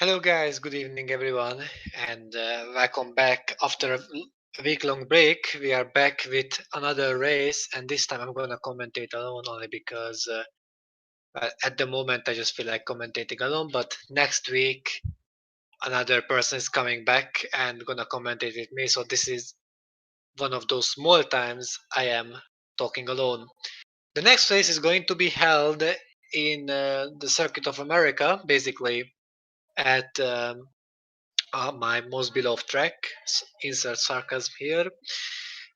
Hello, guys. Good evening, everyone, and welcome back after a week-long break. We are back with another race, and this time I'm gonna commentate alone only because at the moment I just feel like commentating alone. But next week another person is coming back and gonna commentate with me. So this is one of those small times I am talking alone. The next race is going to be held in the Circuit of America, basically at my most beloved track. Insert sarcasm here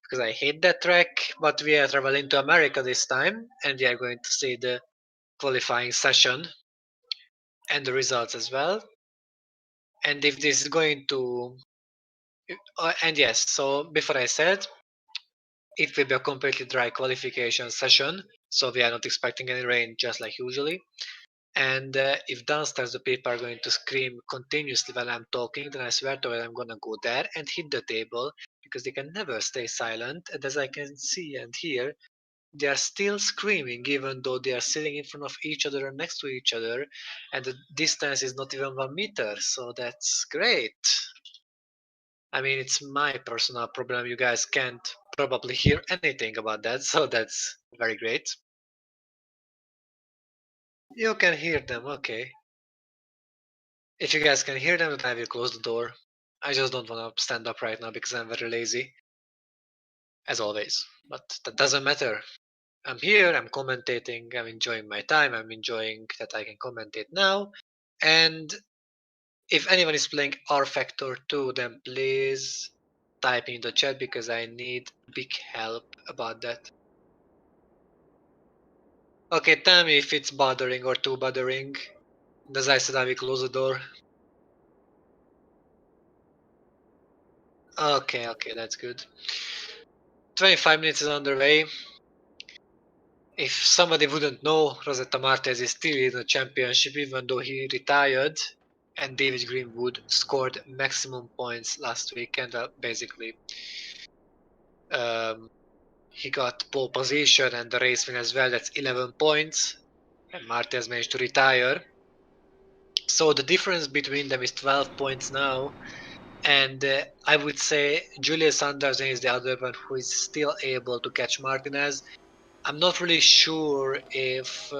because I hate that track. But we are traveling to America this time, and we are going to see the qualifying session and the results as well. And if this is going to, and yes, so before I said it will be a completely dry qualification session, so we are not expecting any rain, just like usually. And if downstairs the people are going to scream continuously while I'm talking, then I swear to it, I'm gonna go there and hit the table because they can never stay silent. And as I can see and hear, they are still screaming even though they are sitting in front of each other and next to each other, and the distance is not even 1 meter. So that's great. I mean, it's my personal problem. You guys can't probably hear anything about that, so that's very great. You can hear them, okay. If you guys can hear them, then I will close the door. I just don't want to stand up right now because I'm very lazy, as always. But that doesn't matter. I'm here, I'm commentating, I'm enjoying my time, I'm enjoying that I can commentate now. And if anyone is playing R Factor 2, then please type in the chat because I need big help about that. Okay, tell me if it's bothering or too bothering. As I said, I will close the door. Okay, that's good. 25 minutes is underway. If somebody wouldn't know, Rosetta Martez is still in the championship even though he retired, and David Greenwood scored maximum points last weekend. Basically, um, he got pole position and the race win as well. That's 11 points, and Martez managed to retire. So the difference between them is 12 points now. And I would say Julius Anderson is the other one who is still able to catch Martinez. I'm not really sure if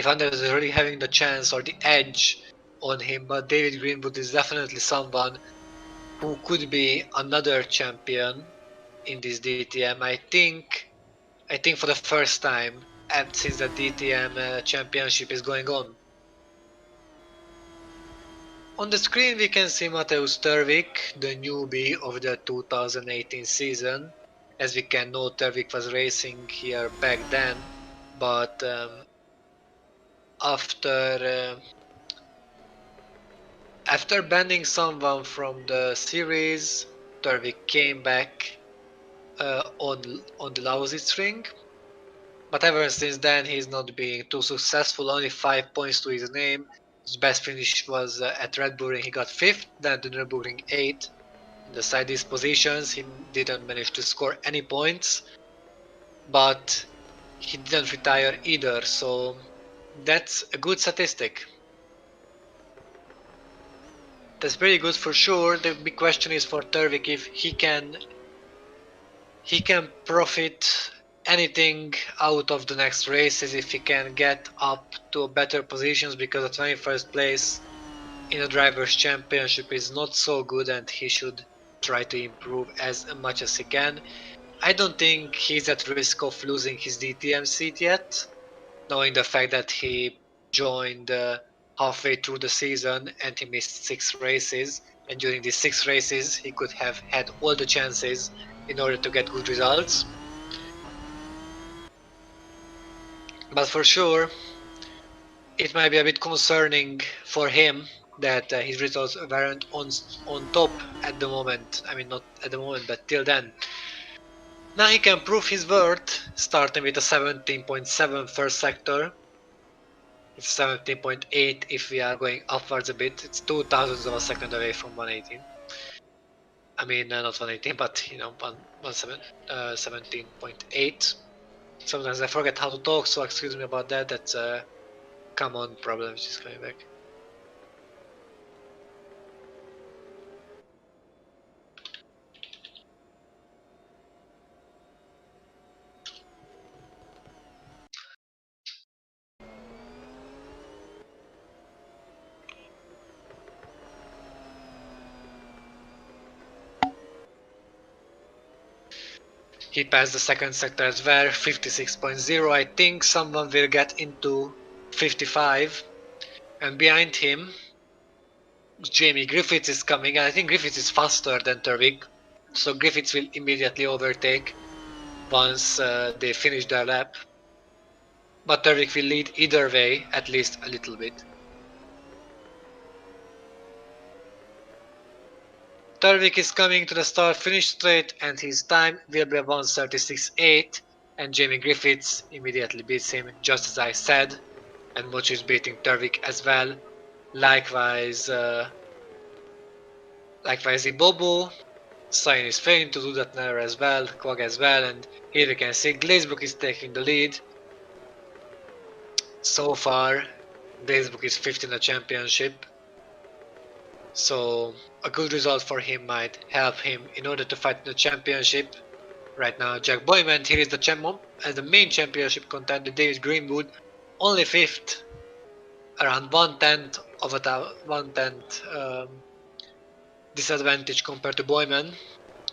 Anders is really having the chance or the edge on him, but David Greenwood is definitely someone who could be another champion in this DTM. I think for the first time since the DTM championship is going on. On the screen we can see Mateusz Tervik, the newbie of the 2018 season. As we can know, Tervik was racing here back then, but after after banning someone from the series, Turvik came back on the lousy string. But ever since then, he's not been too successful. Only 5 points to his name. His best finish was at Red Bull Ring. He got fifth, then the Nürburgring 8th. In the side positions, he didn't manage to score any points, but he didn't retire either. So that's a good statistic. That's very good for sure. The big question is for Turvik if he can profit anything out of the next races, if he can get up to better positions, because the 21st place in the drivers championship is not so good and he should try to improve as much as he can. I don't think he's at risk of losing his DTM seat yet, knowing the fact that he joined halfway through the season and he missed 6 races, and during these 6 races he could have had all the chances in order to get good results. But for sure, it might be a bit concerning for him that his results weren't on top at the moment. I mean, not at the moment, but till then. Now he can prove his worth, starting with a 17.7 first sector. It's 17.8 if we are going upwards a bit. It's 2 thousandths of a second away from 118. I mean, not 118, but 17.8. Sometimes I forget how to talk, so excuse me about that. That's a common problem which is coming back. He passed the second sector as well, 56.0. I think someone will get into 55. And behind him, Jamie Griffiths is coming. And I think Griffiths is faster than Turvik. So Griffiths will immediately overtake once they finish their lap. But Turvik will lead either way, at least a little bit. Turvik is coming to the start finish straight, and his time will be 1:36.8. And Jamie Griffiths immediately beats him, just as I said. And Mochi is beating Turvik as well. Likewise, Ibobo. Sign is failing to do that now as well, Quag as well, and here we can see Glazebrook is taking the lead. So far, Glazebrook is 5th in the championship. So a good result for him might help him in order to fight in the championship. Right now, Jack Boyman, here is the champion as the main championship contender. David Greenwood, only 5th, around 1/10 of a 1/10 disadvantage compared to Boyman.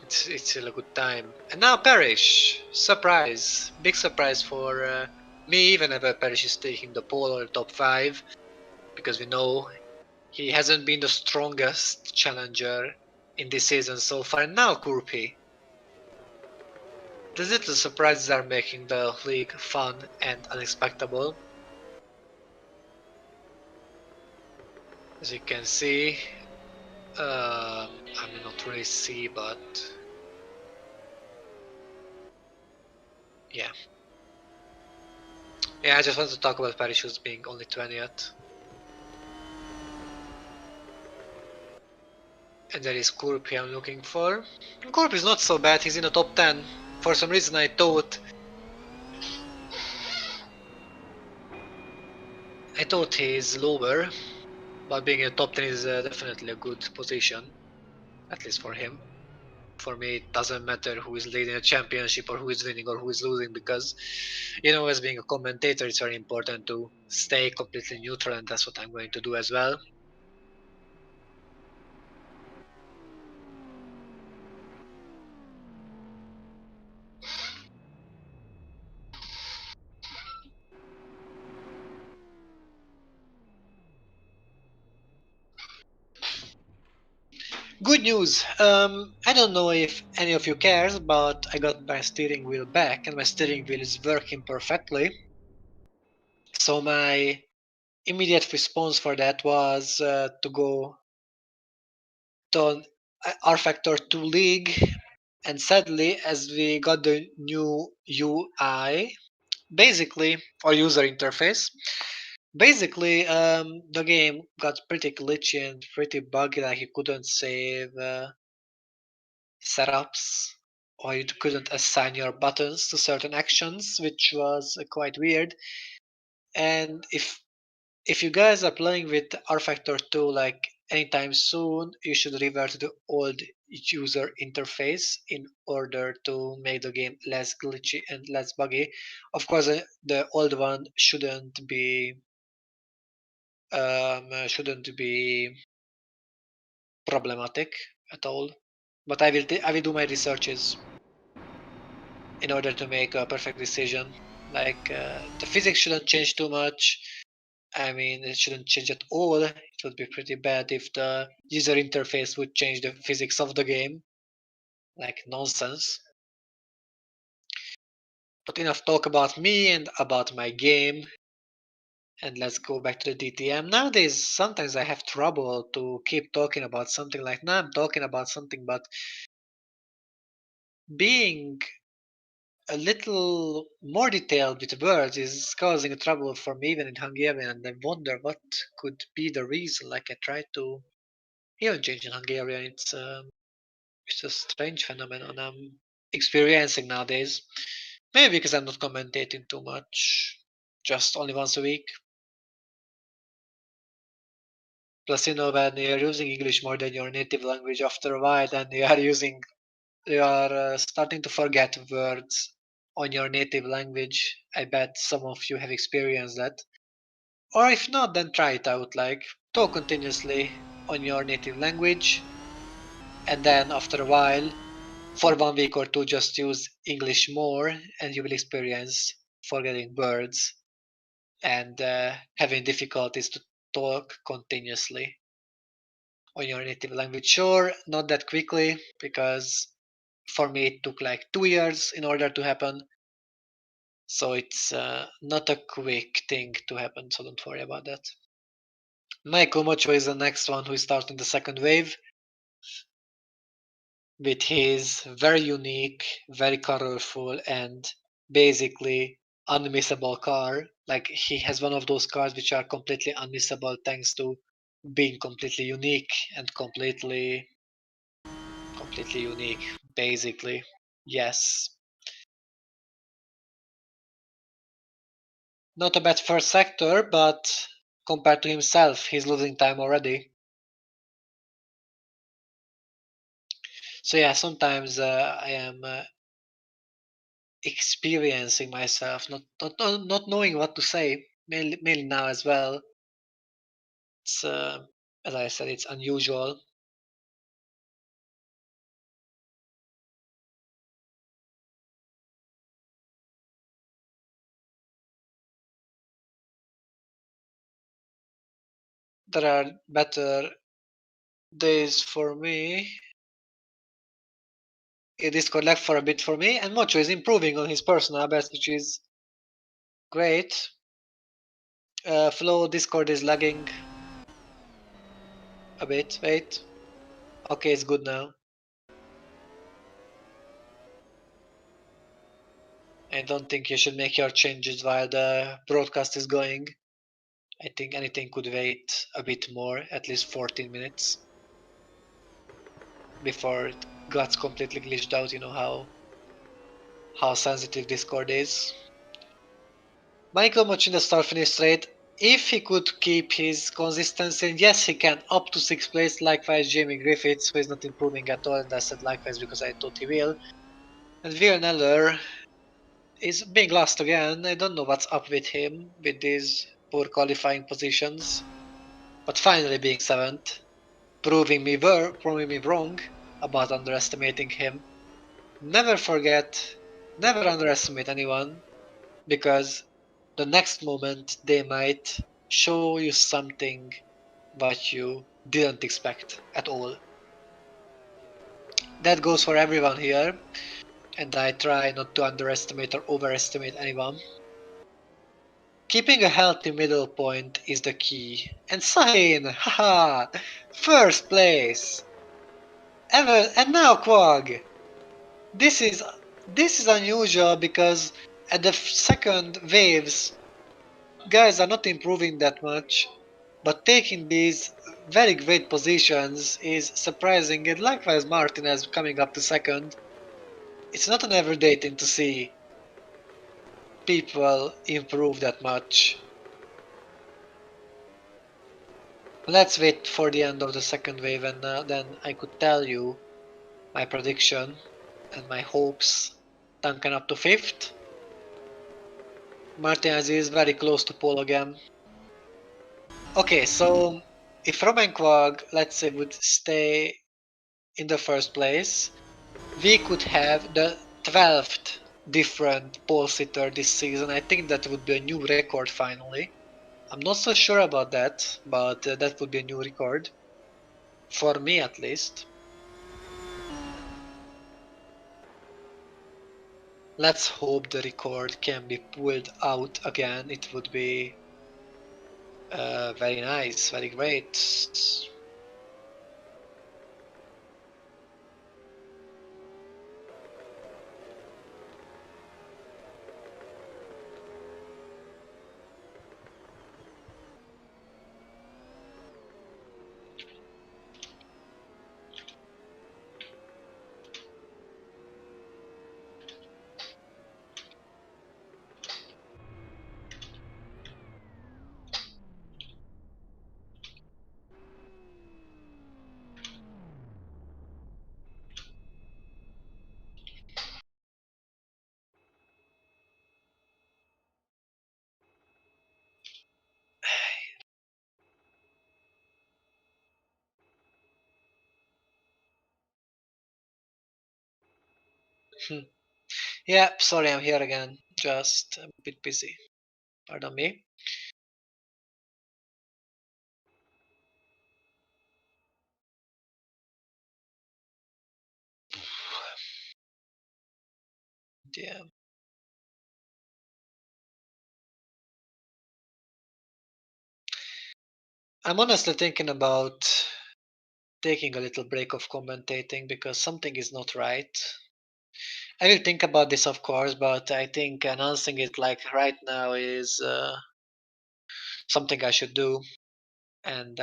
It's still a good time. And now Parrish, surprise, big surprise for me. Whenever Parrish is taking the pole or the top 5, because we know he hasn't been the strongest challenger in this season so far. And now Kurpi. These little surprises are making the league fun and unexpected. As you can see, I mean not really see, but yeah. Yeah, I just wanted to talk about Parachutes being only 20th. And there is Kurpi I'm looking for. Kurpi is not so bad, he's in the top 10. For some reason I thought he's lower, but being in the top 10 is definitely a good position, at least for him. For me, it doesn't matter who is leading a championship or who is winning or who is losing, because, you know, as being a commentator, it's very important to stay completely neutral, and that's what I'm going to do as well. Good news. I don't know if any of you cares, but I got my steering wheel back, and my steering wheel is working perfectly. So my immediate response for that was to go to R Factor 2 League, and sadly, as we got the new UI, basically, or user interface, basically, the game got pretty glitchy and pretty buggy, like you couldn't save setups, or you couldn't assign your buttons to certain actions, which was quite weird. And if you guys are playing with R Factor 2 like anytime soon, you should revert to the old user interface in order to make the game less glitchy and less buggy. Of course, the old one shouldn't be problematic at all. But I will do my researches in order to make a perfect decision. Like the physics shouldn't change too much. I mean, it shouldn't change at all. It would be pretty bad if the user interface would change the physics of the game. Like nonsense. But enough talk about me and about my game. And let's go back to the DTM. Nowadays, sometimes I have trouble to keep talking about something like now I'm talking about something, but being a little more detailed with words is causing trouble for me even in Hungarian, and I wonder what could be the reason. Like I try to even change in Hungarian. It's a strange phenomenon I'm experiencing nowadays. Maybe because I'm not commentating too much, just only once a week. Plus, you know, when you're using English more than your native language, after a while, then you are starting to forget words on your native language. I bet some of you have experienced that. Or if not, then try it out. Like talk continuously on your native language, and then after a while, for 1 week or two, just use English more, and you will experience forgetting words and having difficulties to talk continuously on your native language. Sure, not that quickly, because for me it took like 2 years in order to happen. So it's not a quick thing to happen, so don't worry about that. Michael Mocho is the next one who is starting the second wave with his very unique, very colorful, and basically unmissable car. Like, he has one of those cars which are completely unmissable thanks to being completely unique and completely unique, basically. Yes. Not a bad first sector, but compared to himself, he's losing time already. So yeah, sometimes I am experiencing myself, not knowing what to say, mainly now as well. It's as I said, it's unusual. There are better days for me. It is collect for a bit for me, and Mocho is improving on his personal best, which is great. Flow Discord is lagging a bit. Wait. Okay, it's good now. I don't think you should make your changes while the broadcast is going. I think anything could wait a bit more, at least 14 minutes, before it gets completely glitched out. You know how sensitive Discord is. Michael Much in the start finish straight. If he could keep his consistency, and yes, he can, up to 6th place. Likewise, Jamie Griffiths, who is not improving at all, and I said likewise because I thought he will. And Will Neller is being last again. I don't know what's up with him with these poor qualifying positions, but finally being 7th, proving me wrong about underestimating him. Never forget, never underestimate anyone, because the next moment they might show you something what you didn't expect at all. That goes for everyone here, and I try not to underestimate or overestimate anyone. Keeping a healthy middle point is the key. And Sahin, haha, first place. Ever and now Quag. This is unusual, because at the second waves, guys are not improving that much, but taking these very great positions is surprising. And likewise, Martinez coming up to second. It's not an everyday thing to see people improve that much. Let's wait for the end of the second wave, and then I could tell you my prediction and my hopes. Duncan up to 5th. Martinez is very close to pole again. Okay, so if Roman Quag, let's say, would stay in the first place, we could have the 12th different pole sitter this season. I think that would be a new record finally. I'm not so sure about that, but that would be a new record. For me, at least. Let's hope the record can be pulled out again. It would be very nice, very great. Hmm. Yeah, sorry, I'm here again. Just a bit busy. Pardon me. Yeah. I'm honestly thinking about taking a little break of commentating because something is not right. I will think about this, of course, but I think announcing it like right now is something I should do, and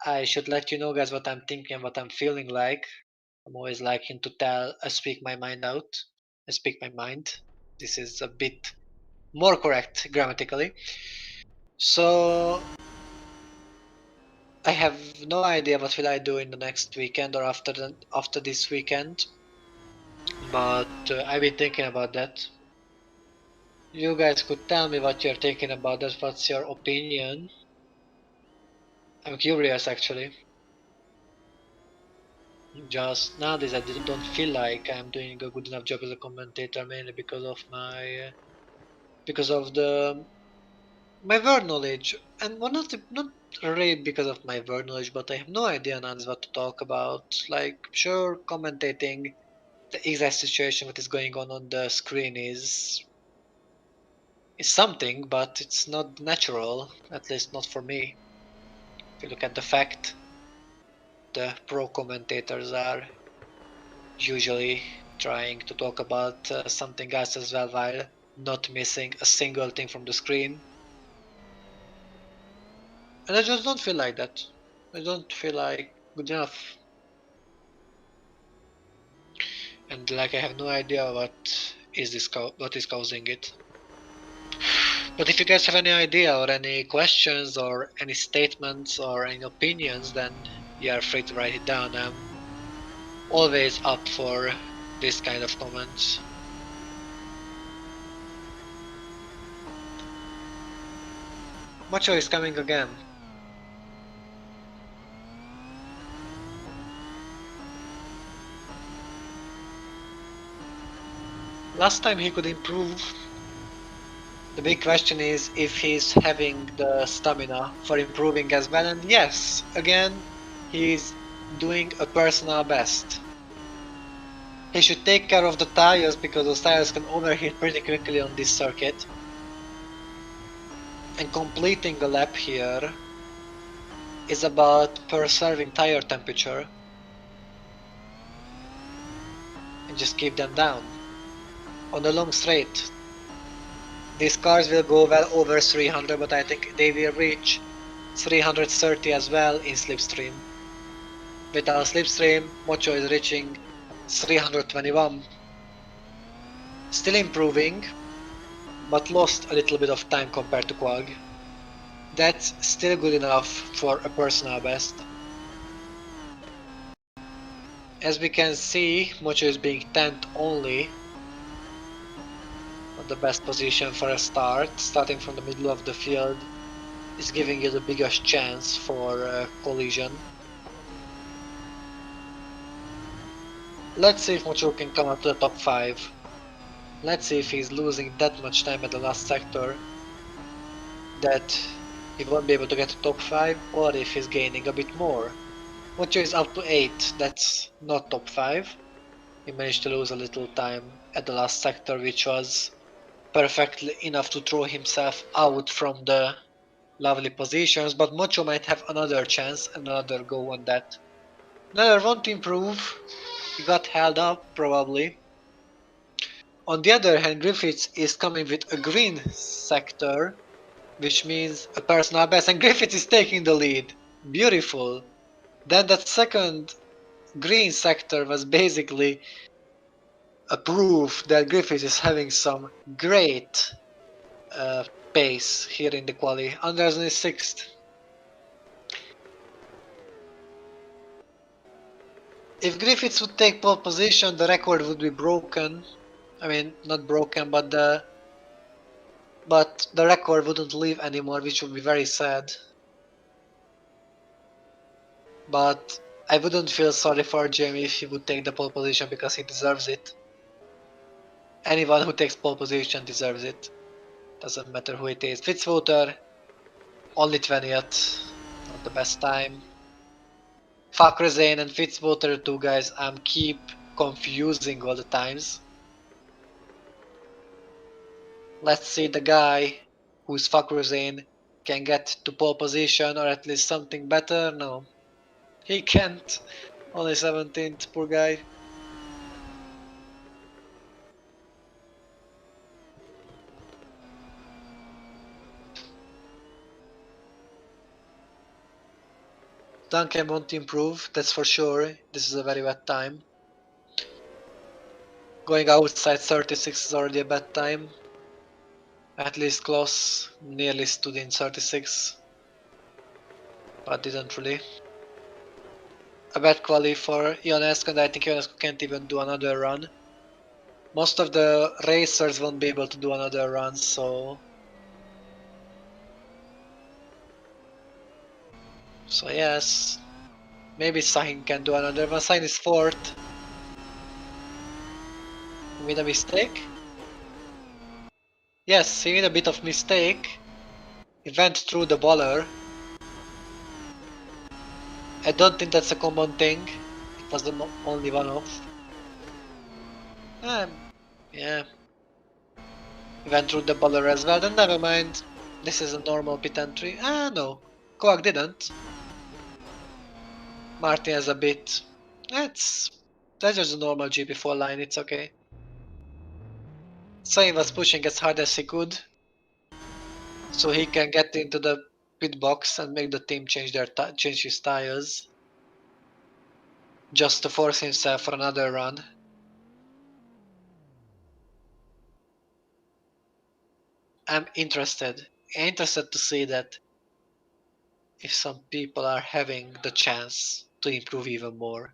I should let you know, guys, what I'm thinking, what I'm feeling like. I'm always liking to speak my mind out. I speak my mind. This is a bit more correct grammatically. So I have no idea what will I do in the next weekend or after this weekend, but I've been thinking about that. You guys could tell me what you're thinking about that. What's your opinion? I'm curious actually. Just nowadays I don't feel like I'm doing a good enough job as a commentator, mainly because of because of the my word knowledge, and well, not really because of my word knowledge, but I have no idea nowadays what to talk about. Like, sure, commentating the exact situation what is going on the screen is something, but it's not natural. At least not for me. If you look at the fact, the pro commentators are usually trying to talk about something else as well while not missing a single thing from the screen. And I just don't feel like that. I don't feel like good enough. And like I have no idea what is causing it. But if you guys have any idea or any questions or any statements or any opinions, then you are free to write it down. I'm always up for this kind of comments. Macho is coming again. Last time he could improve. The big question is if he's having the stamina for improving as well. And yes, again, he's doing a personal best. He should take care of the tires because those tires can overheat pretty quickly on this circuit. And completing a lap here is about preserving tire temperature and just keep them down. On the long straight, these cars will go well over 300, but I think they will reach 330 as well in slipstream. With our slipstream, Mocho is reaching 321. Still improving, but lost a little bit of time compared to Quag. That's still good enough for a personal best. As we can see, Mocho is being 10th only. Not the best position for a start. Starting from the middle of the field is giving you the biggest chance for a collision. Let's see if Mocho can come up to the top 5. Let's see if he's losing that much time at the last sector that he won't be able to get to top 5, or if he's gaining a bit more. Mocho is up to 8, that's not top 5. He managed to lose a little time at the last sector, which was perfectly enough to throw himself out from the lovely positions, but Mocho might have another chance, another go on that. Another one to improve. He got held up, probably. On the other hand, Griffiths is coming with a green sector, which means a personal best, and Griffiths is taking the lead. Beautiful. Then that second green sector was basically a proof that Griffiths is having some great uh, pace here in the quali. Anderson is 6th. If Griffiths would take pole position, the record would be broken. I mean, not broken, but the record wouldn't live anymore, which would be very sad. But I wouldn't feel sorry for Jamie if he would take the pole position because he deserves it. Anyone who takes pole position deserves it. Doesn't matter who it is. Fitzwater, only 20th. Not the best time. Fakrazane and Fitzwater, two guys I'm keep confusing all the times. Let's see the guy who's Fakrazane can get to pole position or at least something better. No, he can't. Only 17th, poor guy. Duncan won't improve, that's for sure. This is a very bad time. Going outside 36 is already a bad time. At least close, nearly stood in 36. But didn't really. A bad quali for Ionescu, and I think Ionescu can't even do another run. Most of the racers won't be able to do another run, so... So yes, maybe Sahin can do another one. Sahin is 4th. He made a mistake? Yes, he made a bit of mistake. He went through the baller. I don't think that's a common thing. It was the only one off. Yeah. He went through the baller as well, then never mind. This is a normal pit entry. Ah, no. Koak didn't. Martin has a bit. That's just a normal GP4 line, it's okay. So he was pushing as hard as he could, so he can get into the pit box and make the team change his tires, just to force himself for another run. I'm interested to see that if some people are having the chance to improve even more.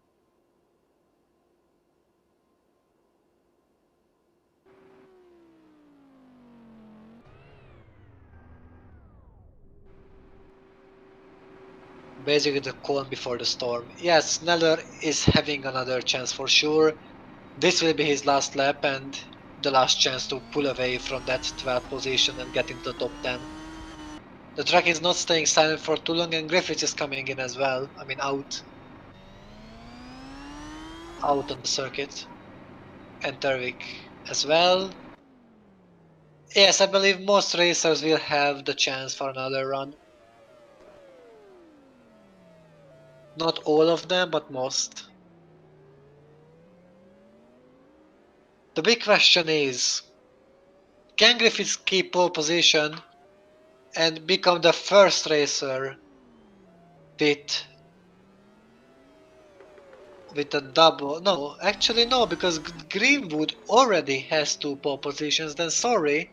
Basically the calm before the storm. Yes, Neller is having another chance for sure. This will be his last lap and the last chance to pull away from that 12th position and get into the top 10. The track is not staying silent for too long and Griffiths is coming in as well. I mean out on the circuit. And Tervik as well. Yes, I believe most racers will have the chance for another run. Not all of them, but most. The big question is, can Griffiths keep pole position and become the first racer with a double? No, actually no, because Greenwood already has two pole positions. Then sorry,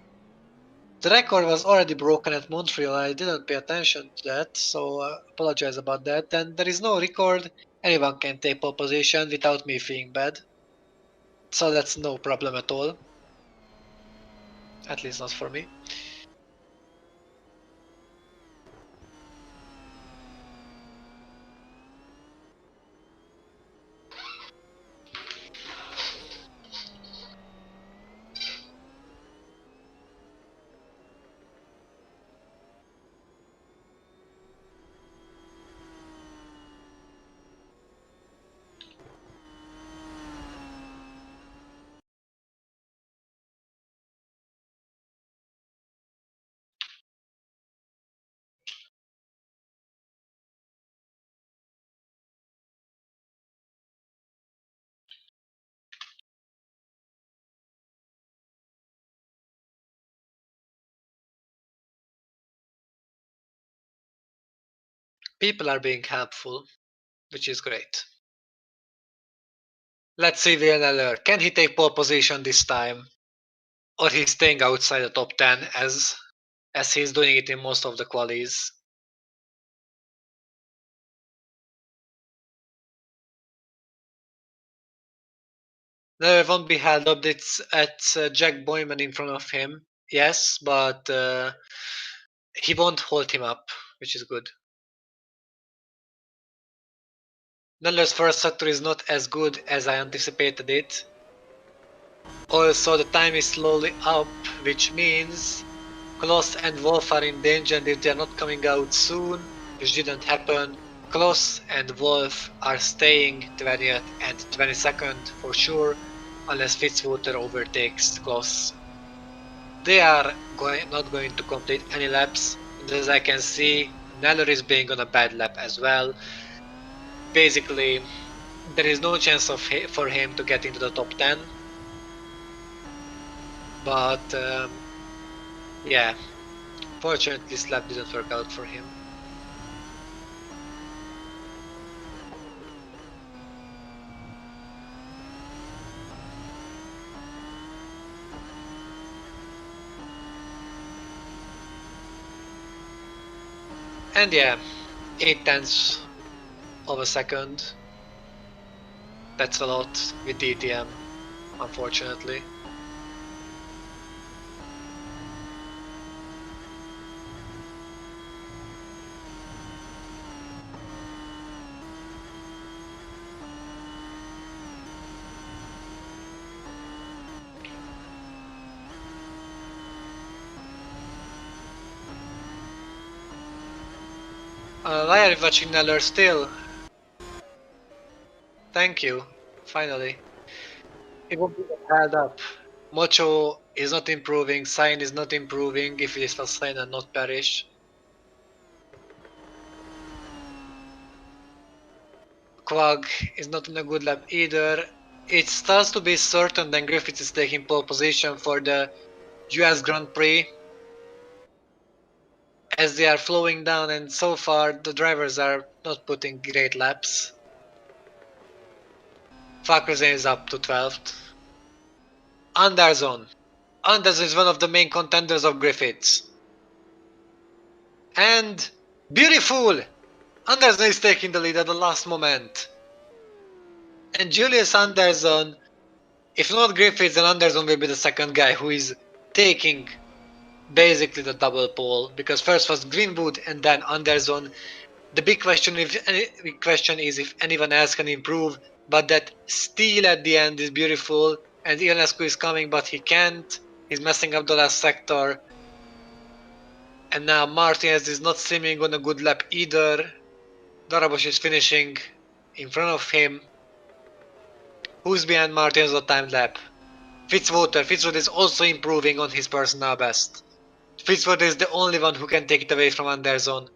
the record was already broken at Montreal. I didn't pay attention to that, so apologize about that. And there is no record. Anyone can take pole position without me feeling bad, so that's no problem at all. At least not for me. People are being helpful, which is great. Let's see Villeneuve. Can he take pole position this time? Or he's staying outside the top 10 as he's doing it in most of the qualies. No, it won't be held up. It's at Jack Boyman in front of him. Yes, but he won't hold him up, which is good. Neller's first sector is not as good as I anticipated it. Also, the time is slowly up, which means Klaus and Wolf are in danger, and if they're not coming out soon, which didn't happen, Klaus and Wolf are staying 20th and 22nd for sure, unless Fitzwater overtakes Klaus. They are not going to complete any laps, and as I can see, Neller is being on a bad lap as well. Basically, there is no chance for him to get into the top 10, but yeah, fortunately, this lap didn't work out for him. And yeah, 8 tenths of a second. That's a lot with DTM, unfortunately. Why are you watching Neller still? Thank you. Finally. It will be held up. Mocho is not improving, Sign is not improving if it is not Sign and not Perish. Quag is not in a good lap either. It starts to be certain that Griffith is taking pole position for the US Grand Prix as they are flowing down, and so far the drivers are not putting great laps. Fakrzen is up to 12th. Anderson. Anderson is one of the main contenders of Griffiths. And beautiful! Anderson is taking the lead at the last moment. And Julius Anderson, if not Griffiths, then Anderson will be the second guy who is taking basically the double pole, because first was Greenwood and then Anderson. The big question is if anyone else can improve, but that steal at the end is beautiful, and Ionescu is coming, but he can't. He's messing up the last sector. And now Martinez is not seeming on a good lap either. Darabos is finishing in front of him. Who's behind Martinez on the time lap? Fitzwater. Fitzwater is also improving on his personal best. Fitzwater is the only one who can take it away from Anderson.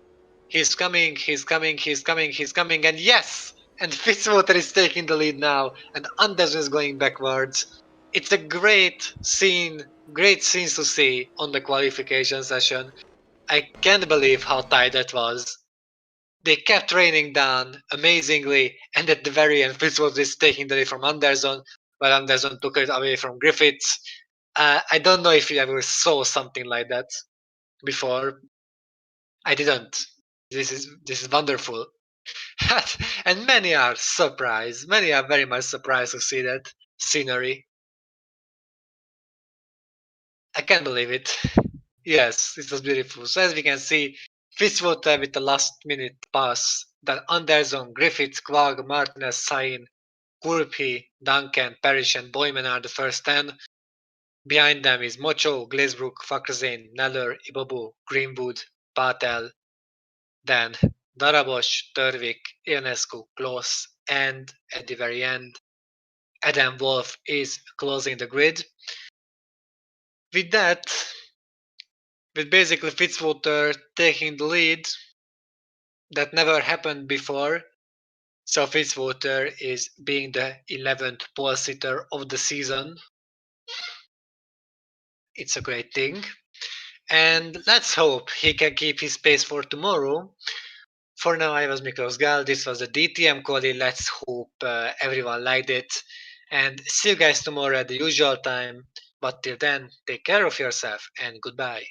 He's coming, he's coming, he's coming, he's coming, and yes! And Fitzwater is taking the lead now, and Anderson is going backwards. It's a great scenes to see on the qualification session. I can't believe how tight that was. They kept raining down amazingly, and at the very end, Fitzwater is taking the lead from Anderson, while Anderson took it away from Griffiths. I don't know if you ever saw something like that before. I didn't. This is wonderful. And many are surprised. Many are very much surprised to see that scenery. I can't believe it. Yes, it was beautiful. So as we can see, Fitzwater with the last minute pass. Then Anderson, Griffiths, Quag, Martinez, Sain, Kurpi, Duncan, Parrish, and Boyman are the first 10. Behind them is Mocho, Glazebrook, Fakrzain, Neller, Ibobu, Greenwood, Patel, then Darabos, Törvik, Ionescu, Kloss, and at the very end, Adam Wolf is closing the grid. With that, with basically Fitzwater taking the lead, that never happened before. So Fitzwater is being the 11th pole sitter of the season. It's a great thing. And let's hope he can keep his pace for tomorrow. For now, I was Miklos Gal. This was the DTM quali. Let's hope everyone liked it. And see you guys tomorrow at the usual time. But till then, take care of yourself and goodbye.